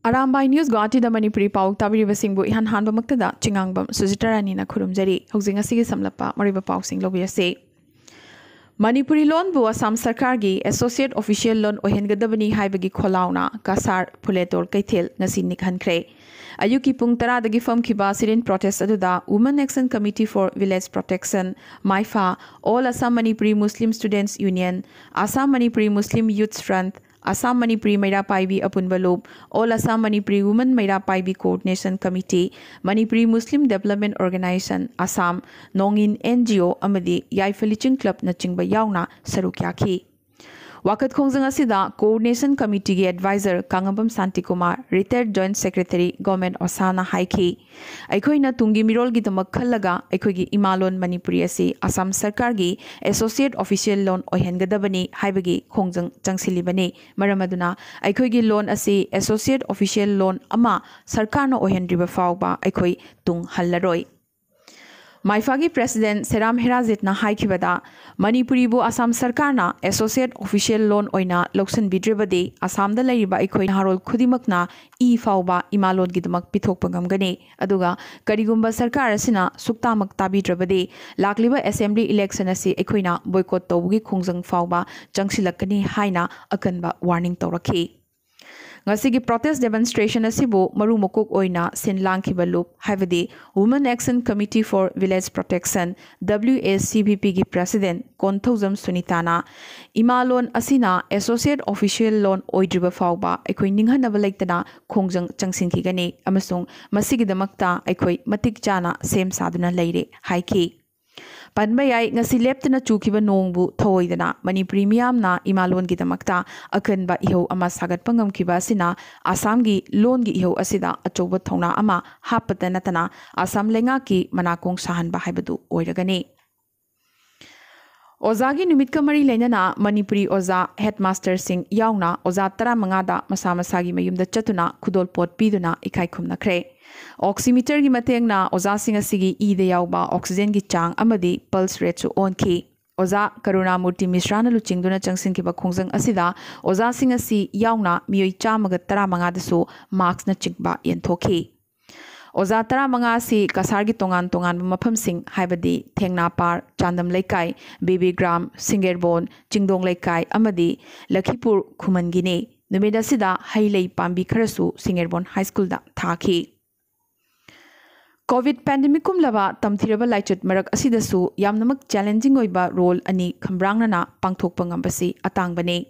Arambai News Guwahati da Manipuri Pau tabiriba singbu ihan hanba maktada chingangbam Sujitarani na khurumjari hojing asigi samlapa mariba pau sing lobiyase Manipuri loan bu Assam Sarkar gi Associate Official Loan ohengadabani haibagi kholauna kasar phuletor kaithel ngasi nikhankhre ayuki pung 10 dagi famkhiba sirin protest aduda Women Action Committee for Village Protection MIFA All Assam Manipuri Muslim Students Union Assam Manipuri Muslim Youth Front Assam Manipuri Maira Paibi Apunba Lob, All Assam Manipuri Women Maira Paibi Coordination Committee, Manipuri Muslim Development Organization, Assam, Nongin NGO, Amadi, Yaifaliching Club Nachingba Yauna, Sarukyaki. Wakat Khongjang asida Coordination Committee gi Advisor Kangabam Santi Kumar, Retired Joint Secretary Government Osana Haiki. Aikoina tungi mirol gi damak khallaga aikoigi Imalon Manipuri asi Assam Sarkar gi Associate Official Loan ohengadabani haibagi Khongjang changsilibani maramaduna aikoigi loan asi Associate Official Loan ama Sarkarna ohendriba fawba aikoi tung hallaroi Maifagi President Seram Herazit na haikibada Manipuri bu Assam Sarkar na Associate Official Loan oina loksan bidribade Assam da lairiba aikoi harol khudimakna e fawba imalon gidamak pithokpa ngamgani aduga karigumba sarkar asina suktamak tabidrabade lakliba assembly election asi aikoina boycott tawgi khongjang fawba changsilakani haina akanba warning tawrakhi Ngasigi protest demonstration asibu maru mokok oina sinlangkiba loop haibadi Women Action Committee for Village Protection WACVP gi President Konthojam Sunitana Imalon asina Associate Official Loan oidriba fawba aikoi ninghanaba leitana khongjang changsinkigani amasung masigidamakta aikoi matik chana sem saduna leire haiki Panbayai ngasi leptana chukiba nongbu thoidana Manipuri miyamna Imalon gi damakta akanba iho ama sagat pangam kiba sina Assam gi loan gi iho asida achoba thona ama hapatana tana Assam lenga ki manakong sahanba haibadu oiragani Ozagi numit ka mari lainana Manipuri Oza Headmaster Singh yauna Oza 15 da masa masagi mayumda chatuna khudol pot piduna ikai khumnakre Oximeter gi matengna Oza Singh asigi ide yauba oxygen gi chang amadi pulse rate su on ki Oza Karuna Murti Misra na luchingduna changsin ki ba khongjang asida Oza Singh asi yauna miyoi chamaga 15 dasu marks na chikba yenthoki Oza 15 si kasar gi tongan mafam sing haibadi Thengnapar Chandam Laikai Baby Gram Singerbon Chingdong Laikai amadi Lakhipur Khumangine numeda sida hailei pambi kharasu Singerbon High School da thaki COVID pandemic kumlaba tamthiraba laichut marak asidasu yamnamak challenging oiba role ani khambrangnana pangthokpa ngambasi atangbane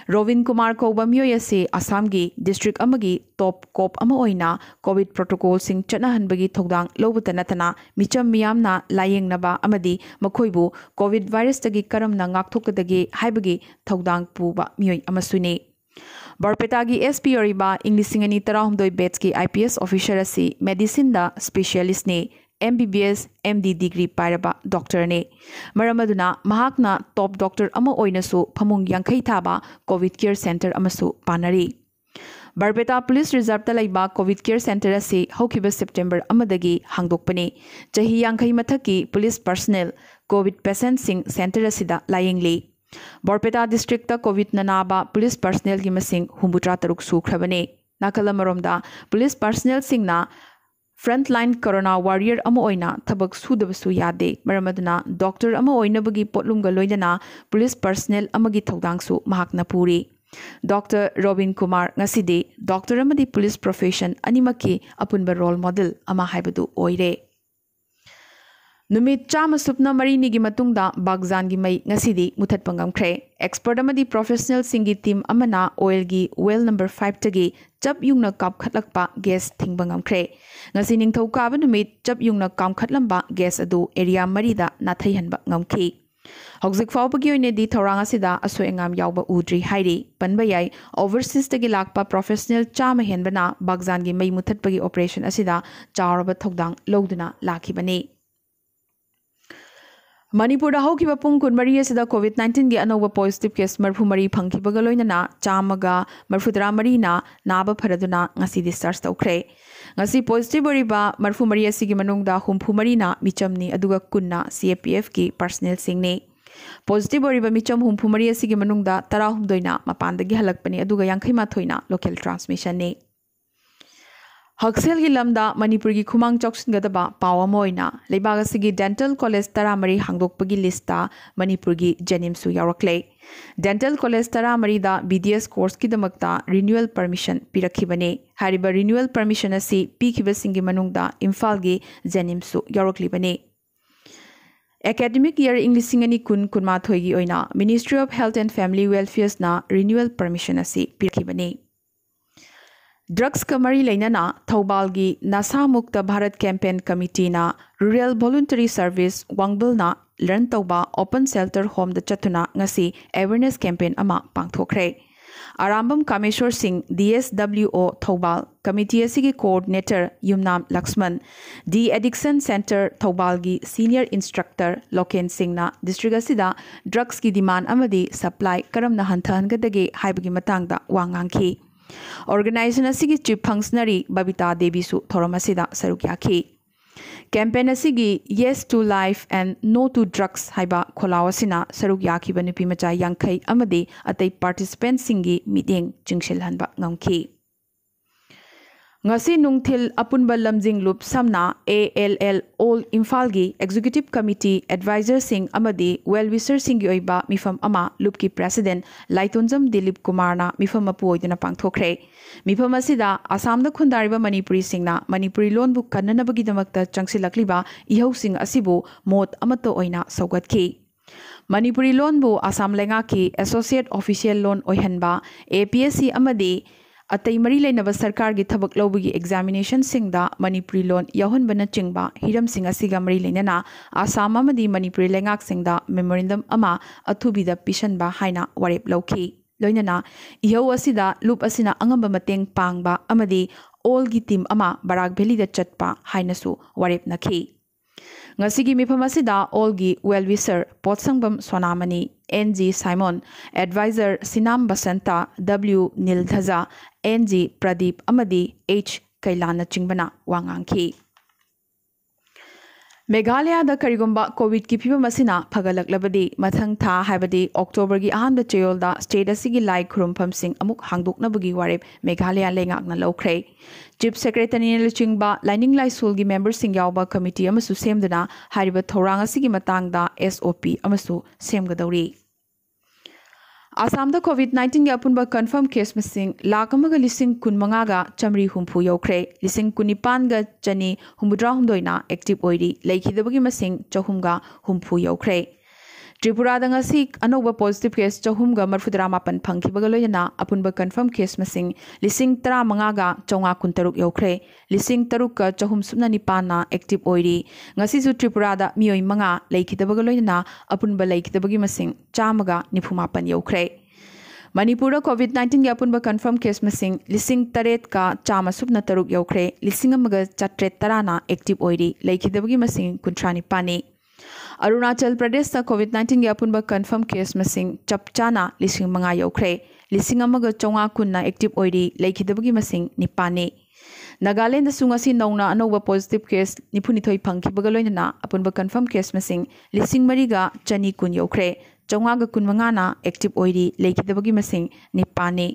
Rovin Kumar Koba myoyase Assam gi district amagi top cop ama oina COVID protocol sing chanahanbagi thogdang lobutanatana micham miyamna layengnaba amadi makhoibu COVID virus tagi karamna ngakthokadagi haibagi thogdang puba myoy amasune Barpeta gi SP oriba Inglisingani tarahumdoi batch ki IPS officer asi medicine da specialist ne MBBS MD degree pairaba doctor ne maramaduna mahakna top doctor ama oinasu phamung yankhai thaba COVID care center amasu panari Barbeta Police Reserve ta laiba COVID care center asi hokiba September amadagi hangdokpani chahi yankhai mathaki police personnel COVID patient sing center asida layengli Borpeta district ta COVID nanaba police personnel gi masing humbutra taruk sukhrabane nakalamaromda police personnel singna frontline corona warrior ama oina thabak sudabasu yade maramaduna doctor ama oina bagi potlumga loidana police personnel amagi thogdangsu mahakna puri Dr. Robin Kumar ngasidi doctor amadi police profession animaki apunba role model ama haibadu oire Numit chama supna marini gi matungda bagzan gi mai ngasidi muthat pangam khre expert amadi professional singi team amana oil gi well number 5 tagi chap yungna kap khatlakpa gas thingbangam khre ngasi ningthau ka ba numit chap yungna kam khatlamba gas adu area marida nathai hanba ngamki Hogsik fawbagi oine di thorang asida asoengam yawba udri hairi panbayai overseas tagi lakpa professional chama henbana bagzan gi mai muthat pagi operation asida chawraba thogdang loduna lakhibani Manipur da hokiba pung kunmari asida COVID-19 gi anoba positive case marphumari phangkibaga loinana chamaga marfudra marina naba pharaduna ngasi discharge tawkhre ngasi positive oriba marphumari asigi manungda humphumari na michamni aduga kunna CAPF ki personnel singni positive oriba micham humphumari asigi manungda 19 na mapandagi halakpani aduga yankhai ma thoina local transmission ne हक्सेल की lambda Manipur की खुमांग चौक्सिनगदबा पाव अमा ओइना लेबाग असिगी dental college 13 हांगदोकपगी लिस्टा Manipur की जेनिम्सु यावरक्ले dental college 13 दा BDS course की दमकता renewal permission पिरखिबने हारिबा renewal permission असि पिखिबसिंगी मनुंगदा इम्फाल की जेनिम्सु यावरक्लिबने academic year इंग्लिशिंग अनि कुन कुनमाथोगी ओइना ministry of health and family welfare ना रिन्यूअल परमिशन असि पिरखिबने ड्रग्स का मरी लेना थौबाल की नशा मुक्त भारत कैंपेन कमिटी ना रूरल वॉलंटरी सर्विस वांगबलना लर्न तौबा ओपन शेल्टर होम द चतुना ngasi अवेयरनेस कैंपेन अमा पांगथोखरे आरामबम कामेश्वर सिंह DSWO थौबाल कमिटी असिगी coordinator Yumnam Laxman de addiction centre Thoubal की सीनियर इंस्ट्रक्टर लोकेन सिंह ना डिस्ट्रिक्ट असिदा ड्रग्स की डिमांड अमदी सप्लाई करमना हंथहनगदगे हाइबगी मतंगदा वांगांखी ऑर्गेनाइजेशन असिगी चीफ फंक्शनरी बबीता देवी सु थोरम असिदा सरुक याखी कैंपेन असिगी yes to life and no to drugs हाइबा खोलाव असिना सरुक याखीबा नुपी मचा यांखै अमदी अतै पार्टिसिपेंट सिंगी मीटिंग चिंगशिलहनबा ngamki ngasi nungthil apunba lamjing loop samna ALL all imphal gi executive committee advisor sing amadi well wisher sing gi oiba mifam ama loop ki president laitonjam dilip kumar na mifam apu oiduna pangthokre mifam asida asam da khundariba manipuri singna manipuri lon bu kannana bagi damakta changsilakliba ihau sing asibu mot amato oina saugatki manipuri lon bu asam lenga ki associate official lon oihanba APSC amadi अतई मरी लेनब सरकार की थबक लौबगी examination सिंगदा Manipuri loan यौहनबना चिंगबा Hiram सिंग असिगा मरी लेनना Assam अमदी Manipuri लेंगाक सिंगदा memorandum अमा अथुबिदा पिशनबा हाइना वरेप लौखी लोइनना इहौ असिदा loop असिना अंगम मतेंग पांगबा अमदी ओल की team अमा Barack भेलीदा चटपा हाइनसु वरेप नखी ngasi mifam asida all gi well wisher potsangbam sonamani NG Simon advisor Sinam Basanta W Nildhaja NG Pradeep amadi H Kailana chingbana wangangki Meghalaya दा करिगुंबा कोविड की फिबम असिना फगलकलबदी मथंग था हाइबदी अक्टोबर की अहम चयोल दा स्टेट असिगी लाई खुरुमफम सिंह अमुक हांगदोकनबगी वारेप मेघालय लेंगाकना लौख्रे चीफ सेक्रेटरी लचिंगबा लाइनिंग लाइसोल की मेंबर सिंह यावबा कमिटी अमसु सेमदना हारिबा थौरांग असिगी मतंगदा SOP अमसु सेमगदौरी आसाम कोविड-19 की अपुनब कन्फर्म केस मसिंग लाख अमग लिसिंग कुनमंगागा चमरी हुंफु यौख्रे लिसिंग कुनिपानगा चनी हुमुद्रा हुमदोइना एक्टिव ओइरी लेखिदबगी मसिंग चहुमगा हुंफु यौख्रे त्रिपुरा दंगसी अनोबा पॉजिटिव केस चहुमगा मरफुदरा मापन फंखिबगा लोयना अपुनब कन्फर्म केस मसिंग लिसिंग 15गा चौंगा कुंतरुक यौख्रे लिसिंग 3 का चहुम सुमना निपाना एक्टिव ओइरी ngasisu त्रिपुरा दा मियोई मंगा लेखिदबगा लोयना अपुनब लेखिदबगी मसिंग चामगा निफुमापन यौख्रे मणिपुर कोविड-19 की अपुनब कन्फर्म केस मसिंग लिसिंग 8 का चामा सुबना 3 यौख्रे लिसिंग अमगा 413 एक्टिव ओइरी लेखिदबगी मसिंग 19 पानी अरुणाचल प्रदेश कोविड-19 की अपुनब कन्फर्म केस मसिंग चपचाना लिसिंग मंगा यौख्रे लिसिंग अमगा चौंगा कुन्ना एक्टिव ओइरी लेखिदबगी मसिंग निपाने नागालैंड सुंगसी नौना अनोबा पॉजिटिव केस निफुनिथोई फंखिबगा लोइना अपुनब कन्फर्म केस मसिंग लिसिंग मरीगा चनी कुन यौख्रे चौंगा कुनमंगाना एक्टिव ओइरी लेखिदबगी मसिंग निपाने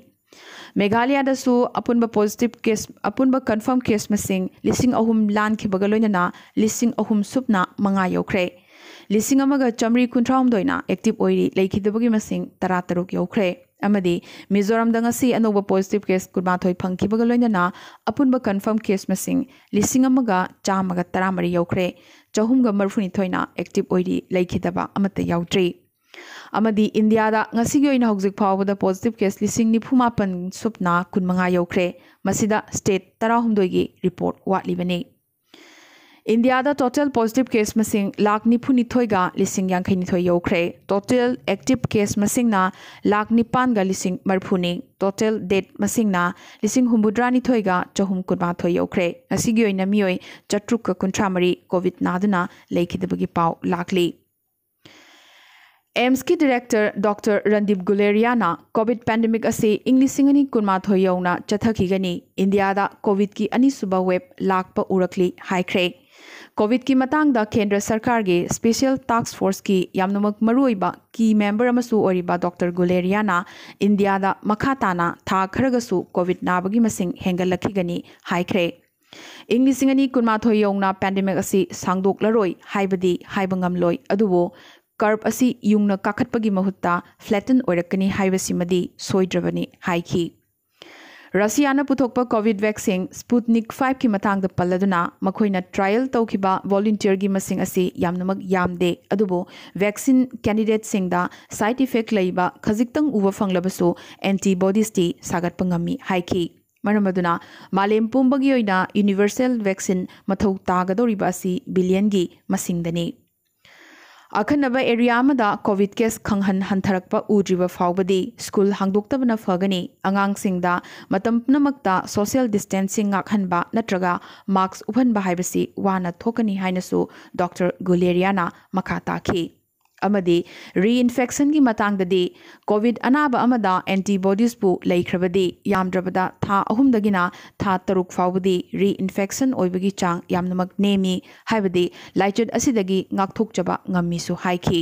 मेघालय दसु अपुनब पॉजिटिव केस अपुनब कन्फर्म केस मसिंग लिसिंग अहुम लानखिबगा लोइना लिसिंग अहुम सुपना मंगा यौख्रे लिसिंग अमगा चमरी कुंथ्राम दोइना एक्टिव ओइरी लेखिदबगी मसिंग 13 यौख्रे अमदी मिजोरम दंगसी अनोबा पॉजिटिव केस कुरमाथोई फंखिबगा लोइना अपुनब कन्फर्म केस मसिंग लिसिंग अमगा चामगा 13 यौख्रे चहुमगा मरफुनिथोइना एक्टिव ओइरी लेखिदबा अमत याउट्री अमदी इंडिया दा ngasi oina hojik phawda positive case lising ni phumapan supna kunmanga yaukhre masida state 13 gi report watlibani India दा टोटल पॉजिटिव केस मसिंग लाख निफुनिथोई गा लिसिंग यांखैनिथोई यौख्रे टोटल एक्टिव केस मसिंग ना लाख निपान गा लिसिंग मरफुनी टोटल डेट मसिंग ना लिसिंग हुमुद्रानिथोई गा चहुम कुनमाथोई यौख्रे ngasi gi oina mioi chatruk ka कुंथ्रामरी कोविड नादना लेखिदबगी पाव लाखली एम्स की director doctor Randeep Guleria covid pandemic असे इंग्लिसिंगनी कुनमाथोई यौना चथखिगनी इंडिया दा कोविड की अनिसुबा वेब लाखप उरकली हाइख्रे कोविड की मतंगदा केंद्र सरकार के स्पेशल टास्क फोर्स की यामनमक मरुइबा की मेंबर अमसु ओरिबा डॉक्टर गुलेरिया इंडिया दा मखाताना था खरगसु कोविड नाबगी मसिंग हेंगलखिगनी हाइख्रे ꯏꯪ 2019 ꯌꯧꯅ ꯄꯦꯟꯗꯦꯃꯤꯛ ꯑꯁꯤ ꯁꯥꯡꯗꯣꯛꯂꯔꯣꯏ ꯍꯥꯏꯕꯗꯤ ꯍꯥꯏꯕ ꯉꯝꯂꯣꯏ, ꯑꯗꯨꯕꯨ ꯀꯔꯕ ꯑꯁꯤ ꯌꯨꯡꯅ ꯀꯥꯈꯠꯄꯒꯤ ꯃꯍꯨꯠꯇ ꯐ꯭ꯂꯦꯇꯟ ꯑꯣꯏꯔꯛꯀꯅꯤ ꯍꯥꯏꯕꯁꯤꯃꯗꯤ ꯁꯣꯏꯗ꯭ꯔꯕꯅꯤ ꯍꯥꯏꯈꯤ꯫ ꯔꯁꯤꯌꯥꯅ ꯄꯨꯊꯣꯛꯄ ꯀꯣꯚꯤꯗ ꯚꯦꯛꯁꯤꯟ ꯁ꯭ꯄꯨꯠꯅꯤꯛ 5 ꯀꯤ ꯃꯇꯥꯡꯗ ꯄꯜꯂꯗꯨꯅ ꯃꯈꯣꯏꯅ ꯇ꯭ꯔꯥꯏꯜ ꯇꯧꯈꯤꯕ ꯚꯣꯂꯨꯟꯇꯤꯌꯔꯒꯤ ꯃꯁꯤꯡ ꯑꯁꯤ ꯌꯥꯝꯅꯃꯛ ꯌꯥꯝꯗꯦ, ꯑꯗꯨꯕꯨ ꯚꯦꯛꯁꯤꯟ ꯀꯦꯟꯗꯤꯗꯦꯠꯁꯤꯡꯗ ꯁꯥꯏꯗ ꯏꯐꯦꯛ ꯂꯩꯕ ꯈꯖꯤꯛꯇꯪ ꯎꯕ ꯐꯪꯂꯕꯁꯨ ꯑꯦꯟꯇꯤꯕꯣꯗꯤꯁꯇꯤ ꯁꯥꯒꯠꯄ ꯉꯝꯃꯤ ꯍꯥꯏꯈꯤ꯫ ꯃꯔꯝ ꯑꯗꯨꯅ ꯃꯥꯂꯦꯝ ꯄꯨꯝꯕꯒꯤ ꯑꯣꯏꯅ ꯌꯨꯅꯤꯚꯔꯁꯦꯜ ꯚꯦꯛꯁꯤꯟ ꯃꯊꯧ ꯇꯥꯒꯗꯧꯔꯤꯕ ꯑꯁꯤ ꯕꯤꯂꯤꯌꯟꯒꯤ ꯃꯁꯤꯡꯗꯅꯤ꯫ ꯑꯈꯟꯅꯕ ꯑꯦꯔꯤꯌꯥ ꯑꯃꯗ ꯀꯣꯚꯤꯗ ꯀꯦꯁ ꯈꯪꯍꯟ ꯍꯟꯊꯔꯛꯄ ꯎꯗ꯭ꯔꯤꯕ ꯐꯥꯎꯕꯗꯤ ꯁ꯭ꯀꯨꯜ ꯍꯥꯡꯗꯣꯛꯇꯕꯅ ꯐꯒꯅꯤ, ꯑꯉꯥꯡꯁꯤꯡꯗ ꯃꯇꯝ ꯄꯨꯝꯅꯃꯛꯇ ꯁꯣꯁꯤꯌꯦꯜ ꯗꯤꯁꯇꯦꯟꯁꯤꯡ ꯉꯥꯛꯍꯟꯕ ꯅꯠꯇ꯭ꯔꯒ ꯃꯥꯛꯁ ꯎꯞꯍꯟꯕ ꯍꯥꯏꯕꯁꯤ ꯋꯥꯅ ꯊꯣꯛꯀꯅꯤ ꯍꯥꯏꯅꯁꯨ ꯗꯣꯛꯇꯔ ꯒꯨꯂꯦꯔꯤꯌꯥꯅ ꯃꯈꯥ ꯇꯥꯈꯤ꯫ ꯑꯃꯗꯤ ꯔꯤꯏꯟꯐꯦꯛꯁꯟꯒꯤ ꯃꯇꯥꯡꯗꯗꯤ ꯀꯣꯚꯤꯗ ꯑꯅꯥꯕ ꯑꯃꯗ ꯑꯦꯟꯇꯤꯕꯣꯗꯤꯁꯄꯨ ꯂꯩꯈ꯭ꯔꯕꯗꯤ ꯌꯥꯝꯗ꯭ꯔꯕꯗ ꯊꯥ 6ꯗꯒꯤꯅ ꯊꯥ 6 ꯐꯥꯎꯕꯗꯤ ꯔꯤꯏꯟꯐꯦꯛꯁꯟ ꯑꯣꯏꯕꯒꯤ ꯆꯥꯡ ꯌꯥꯝꯅꯃꯛ ꯅꯦꯝꯃꯤ ꯍꯥꯏꯕꯗꯤ ꯂꯥꯏꯆꯠ ꯑꯁꯤꯗꯒꯤ ꯉꯥꯛꯊꯣꯛꯆꯕ ꯉꯝꯃꯤꯁꯨ ꯍꯥꯏꯈꯤ꯫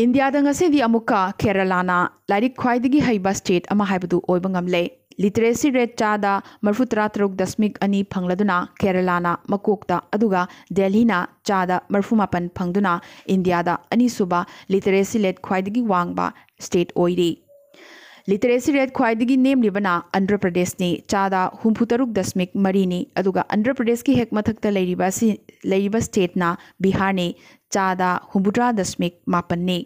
ꯏꯟꯗꯤꯌꯥꯗ ꯉꯁꯤꯗꯤ ꯑꯃꯨꯛꯀ ꯀꯦꯔꯂꯥꯅ ꯂꯥꯏꯔꯤꯛ ꯈ꯭ꯋꯥꯏꯗꯒꯤ ꯍꯩꯕ ꯁ꯭ꯇꯦꯠ ꯑꯃ ꯍꯥꯏꯕꯗꯨ ꯑꯣꯏꯕ ꯉꯝꯂꯦ꯫ ꯂꯤꯇꯔꯦꯁꯤ ꯔꯦꯠ ꯆꯥꯗ 33.2 ꯐꯪꯂꯗꯨꯅ ꯀꯦꯔꯂꯥꯅ ꯃꯀꯣꯛꯇ, ꯑꯗꯨꯒ ꯗꯦꯜꯍꯤꯅ ꯆꯥꯗ 38 ꯐꯪꯗꯨꯅ ꯏꯟꯗꯤꯌꯥꯗ ꯑꯅꯤꯁꯨꯕ ꯂꯤꯇꯔꯦꯁꯤ ꯔꯦꯠ ꯈ꯭ꯋꯥꯏꯗꯒꯤ ꯋꯥꯡꯕ ꯁ꯭ꯇꯦꯠ ꯑꯣꯏꯔꯤ꯫ ꯂꯤꯇꯔꯦꯁꯤ ꯔꯦꯠ ꯈ꯭ꯋꯥꯏꯗꯒꯤ ꯅꯦꯝꯂꯤꯕꯅ ꯑꯟꯙ꯭ꯔ ꯄ꯭ꯔꯗꯦशꯅꯤ, ꯆꯥꯗ 63.3ꯅꯤ, ꯑꯗꯨꯒ ꯑꯟꯙ꯭ꯔ ꯄ꯭ꯔꯗꯦशꯀꯤ ꯍꯦꯛ ꯃꯊꯛꯇ ꯂꯩꯔꯤꯕ ꯁ꯭ꯇꯦꯠꯅ ꯕꯤꯍꯥꯔꯅꯤ, ꯆꯥꯗ humdra.8ꯅꯤ꯫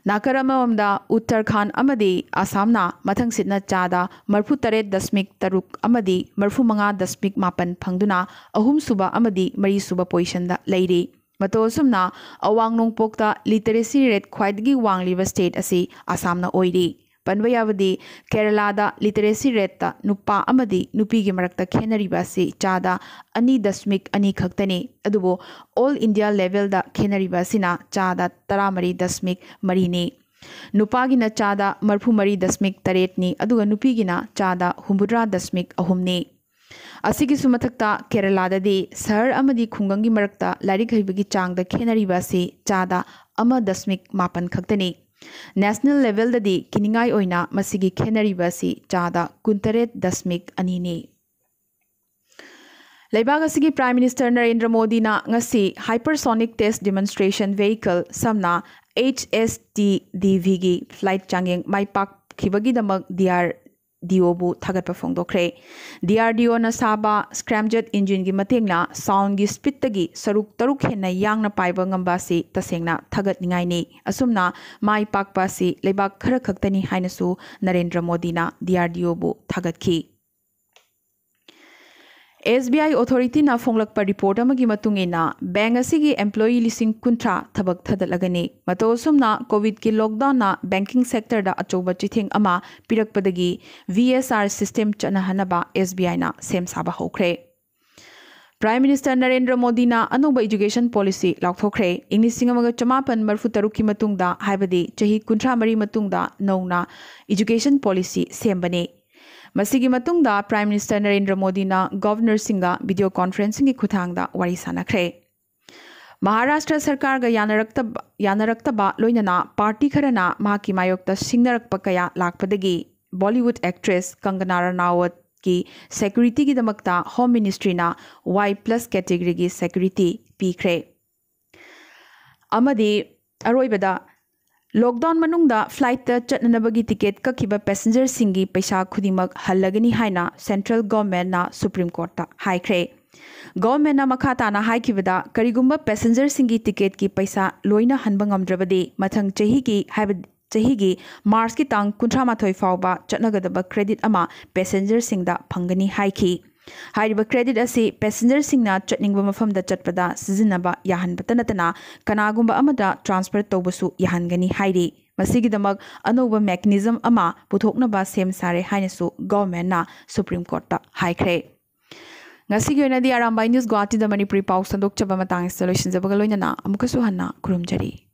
ꯅꯥꯀꯜ ꯑꯃꯔꯣꯝꯗ ꯎꯠꯇꯔꯈꯥꯟꯗ ꯑꯃꯗꯤ ꯑꯁꯥꯝꯅ ꯃꯊꯪꯁꯤꯠꯅ ꯆꯥꯗ 38.3 ꯑꯃꯗꯤ 35.8 ꯐꯪꯗꯨꯅ ꯑꯍꯨꯝꯁꯨꯕ ꯑꯃꯗꯤ ꯃꯔꯤꯁꯨꯕ ꯄꯣꯖꯤꯁꯟꯗ ꯂꯩꯔꯤ꯫ ꯃꯇꯧ ꯑꯁꯨꯝꯅ ꯑꯋꯥꯡ ꯅꯣꯡꯄꯣꯛꯇ ꯂꯤꯇꯔꯦꯁꯤ ꯔꯦꯠ ꯈ꯭ꯋꯥꯏꯗꯒꯤ ꯋꯥꯡꯂꯤꯕ ꯁ꯭ꯇꯦꯠ ꯑꯁꯤ ꯑꯁꯥꯝꯅ ꯑꯣꯏꯔꯤ꯫ ꯄꯟꯕ ꯌꯥꯕꯗꯤ ꯀꯦꯔꯂꯥꯗ ꯂꯤꯇꯔꯦꯁꯤ ꯔꯦꯠꯇ ꯅꯨꯄꯥ ꯑꯃꯗꯤ ꯅꯨꯄꯤꯒꯤ ꯃꯔꯛꯇ ꯈꯦꯟꯅꯔꯤꯕ ꯑꯁꯤ ꯆꯥꯗ 2.2 ꯈꯛꯇꯅꯤ, ꯑꯗꯨꯕꯨ ꯑꯣꯜ ꯏꯟꯗꯤꯌꯥ ꯂꯦꯚꯦꯜꯗ ꯈꯦꯟꯅꯔꯤꯕ ꯑꯁꯤꯅ ꯆꯥꯗ 13.4ꯅꯤ꯫ ꯅꯨꯄꯥꯒꯤꯅ ꯆꯥꯗ 34.8ꯅꯤ, ꯑꯗꯨꯒ ꯅꯨꯄꯤꯒꯤꯅ ꯆꯥꯗ humdra.3ꯅꯤ꯫ ꯑꯁꯤꯒꯤꯁꯨ ꯃꯊꯛꯇ ꯀꯦꯔꯂꯥꯗꯗꯤ ꯁꯍꯔ ꯑꯃꯗꯤ ꯈꯨꯡꯒꯪꯒꯤ ꯃꯔꯛꯇ ꯂꯥꯏꯔꯤꯛ ꯍꯩꯕꯒꯤ ꯆꯥꯡꯗ ꯈꯦꯟꯅꯔꯤꯕ ꯑꯁꯤ ꯆꯥꯗ 1.8 ꯈꯛꯇꯅꯤ꯫ ꯅꯦꯁꯅꯦꯜ ꯂꯦꯚꯦꯜꯗꯗꯤ ꯀꯤꯅꯤꯡꯉꯥꯏ ꯑꯣꯏꯅ ꯃꯁꯤꯒꯤ ꯈꯦꯟꯅꯔꯤꯕ ꯑꯁꯤ ꯆꯥꯗ 68.2ꯅꯤ꯫ ꯂꯩꯕꯥꯛ ꯑꯁꯤꯒꯤ ꯄ꯭ꯔꯥꯏꯝ ꯃꯤꯅꯤꯁꯇꯔ ꯅꯔꯦꯟꯗ꯭ꯔ ꯃꯣꯗꯤꯅ ꯉꯁꯤ ꯍꯥꯏꯄꯔꯁꯣꯅꯤꯛ ꯇꯦꯁꯠ ꯗꯤꯃꯣꯟꯁꯇ꯭ꯔꯦꯁꯟ ꯚꯦꯍꯤꯀꯜ ꯁꯝꯅ HSTDVꯒꯤ ꯐ꯭ꯂꯥꯏꯠ ꯆꯥꯡꯌꯦꯡ ꯃꯥꯏ ꯄꯥꯛꯈꯤꯕꯒꯤꯗꯃꯛ DRDOꯕꯨ ꯊꯥꯒꯠꯄ ꯐꯣꯡꯗꯣꯛꯈ꯭ꯔꯦ꯫ DRDOꯅ ꯁꯥꯕ ꯁ꯭ꯀ꯭ꯔꯦꯝꯖꯦꯠ ꯏꯟꯖꯤꯟꯒꯤ ꯃꯇꯦꯡꯅ ꯁꯥꯎꯟꯒꯤ ꯁ꯭ꯄꯤꯗꯇꯒꯤ ꯁꯔꯨꯛ 3 ꯍꯦꯟꯅ ꯌꯥꯡꯅ ꯄꯥꯏꯕ ꯉꯝꯕ ꯑꯁꯤ ꯇꯁꯦꯡꯅ ꯊꯥꯒꯠꯅꯤꯡꯉꯥꯏꯅꯤ꯫ ꯑꯁꯨꯝꯅ ꯃꯥꯏ ꯄꯥꯛꯄ ꯑꯁꯤ ꯂꯩꯕꯥꯛ ꯈꯔ ꯈꯛꯇꯅꯤ ꯍꯥꯏꯅꯁꯨ ꯅꯔꯦꯟꯗ꯭ꯔ ꯃꯣꯗꯤꯅ DRDOꯕꯨ ꯊꯥꯒꯠꯈꯤ꯫ SBI ꯑꯣꯊꯣꯔꯤꯇꯤꯅ ꯐꯣꯡꯂꯛꯄ ꯔꯤꯄꯣꯔꯠ ꯑꯃꯒꯤ ꯃꯇꯨꯡ ꯏꯟꯅ ꯕꯦꯡꯛ ꯑꯁꯤꯒꯤ ꯑꯦꯝꯄ꯭ꯂꯣꯌꯤ 50,000 ꯊꯕꯛ ꯊꯥꯗꯠꯂꯒꯅꯤ꯫ ꯃꯇꯧ ꯑꯁꯨꯝꯅ ꯀꯣꯚꯤꯗꯀꯤ ꯂꯣꯛꯗꯥꯎꯟꯅ ꯕꯦꯡꯀꯤꯡ ꯁꯦꯛꯇꯔꯗ ꯑꯆꯧꯕ ꯆꯩꯊꯦꯡ ꯑꯃ ꯄꯤꯔꯛꯄꯗꯒꯤ VSR ꯁꯤꯁꯇꯦꯝ ꯆꯠꯅꯍꯟꯅꯕ SBIꯅ ꯁꯦꯝ ꯁꯥꯕ ꯍꯧꯈ꯭ꯔꯦ꯫ ꯄ꯭ꯔꯥꯏꯝ ꯃꯤꯅꯤꯁꯇꯔ ꯅꯔꯦꯟꯗ꯭ꯔ ꯃꯣꯗꯤꯅ ꯑꯅꯧꯕ ꯏꯖꯨꯀꯦꯁꯟ ꯄꯣꯂꯤꯁꯤ ꯂꯥꯎꯊꯣꯛꯈ꯭ꯔꯦ꯫ ꯏꯪ 1963ꯀꯤ ꯃꯇꯨꯡꯗ ꯍꯥꯏꯕꯗꯤ ꯆꯍꯤ 33 ꯃꯇꯨꯡꯗ ꯅꯧꯅ ꯏꯖꯨꯀꯦꯁꯟ ꯄꯣꯂꯤꯁꯤ ꯁꯦꯝꯕꯅꯤ꯫ ꯃꯁꯤꯒꯤ ꯃꯇꯨꯡꯗ ꯄ꯭ꯔꯥꯏꯝ ꯃꯤꯅꯤꯁꯇꯔ ꯅꯔꯦꯟꯗ꯭र ꯃꯣꯗꯤꯅ ꯒꯚꯔꯅꯔꯁꯤꯡꯒ ꯚꯤꯗꯤꯑꯣ ꯀꯣꯟꯐꯔꯦꯟꯁꯤꯡꯒꯤ ꯈꯨꯠꯊꯥꯡꯗ ꯋꯥꯔꯤ ꯁꯥꯅꯈ꯭ꯔꯦ꯫ ꯃꯍꯥꯔꯥꯁꯇ꯭ꯔ ꯁꯔꯀꯥꯔꯒ ꯌꯥꯅꯔꯛꯇꯕ ꯂꯣꯏꯅꯅ ꯄꯥꯔꯇꯤ ꯈꯔꯅ ꯃꯍꯥꯛꯀꯤ ꯃꯥꯌꯣꯛꯇ ꯁꯤꯡꯅꯔꯛꯄ ꯀꯌꯥ ꯂꯥꯛꯄꯗꯒꯤ ꯕꯣꯂꯤꯋꯨꯗ ꯑꯦꯛꯇ꯭ꯔꯦꯁ ꯀꯪꯒꯅꯥ ꯔꯅꯥꯎꯠꯀꯤ ꯁꯦꯀ꯭ꯌꯨꯔꯤꯇꯤꯒꯤꯗꯃꯛꯇ ꯍꯣꯝ ꯃꯤꯅꯤꯁꯇ꯭ꯔꯤꯅ Y+ ꯀꯦꯇꯦꯒꯣꯔꯤꯒꯤ ꯁꯦꯀ꯭ꯌꯨꯔꯤꯇꯤ ꯄꯤꯈ꯭ꯔꯦ꯫ ꯑꯃꯗꯤ ꯑꯔꯣꯏꯕꯗ ꯂꯣꯛꯗꯥꯎꯟ ꯃꯅꯨꯡꯗ ꯐ꯭ꯂꯥꯏꯠꯇ ꯆꯠꯅꯅꯕꯒꯤ ꯇꯤꯀꯦꯠ ꯀꯛꯈꯤꯕ ꯄꯦꯁꯦꯟꯖꯔꯁꯤꯡꯒꯤ ꯄꯩꯁꯥ ꯈꯨꯗꯤꯡꯃꯛ ꯍꯜꯂꯒꯅꯤ ꯍꯥꯏꯅ ꯁꯦꯟꯇ꯭ꯔꯦꯜ ꯒꯚꯔꯟꯃꯦꯟꯠꯅ ꯁꯨꯄ꯭रीम ꯀꯣꯔꯠꯇ ꯍꯥꯏꯈ꯭ꯔꯦ꯫ ꯒꯚꯔꯟꯃꯦꯟꯠꯅ ꯃꯈꯥ ताना हाइखिबदा करिगुम्बा पैसेंजरसिंगी टिकेट की पैसा लोइना हनबा ngамद्रबदि मथंग चहीगी मार्च की तांग 38 फाउबा चटनगदबा क्रेडिट अमा पैसेंजर सिंगदा फंगनी हाइखि। हाइरिबा क्रेडिट असी पैसेंजर सिंगना चटनिंगबा मफमदा चटपदा सिजिनबा याहनबता नतना कनागुम्बा अमदा ट्रांसफर तौबसु याहनगनी हाइरि। मसिगिदमक अनोबा मेकनिजम अमा पुथोकनबा सेम सारे हाइनसु गवर्नमेंटना supreme कोर्टता हाइख्रे। ngasi gi oina di Arambay News Guwahati da Manipuri Paw Sandok chaba matang installation jabaga loina na amukasу hanna kurumjari।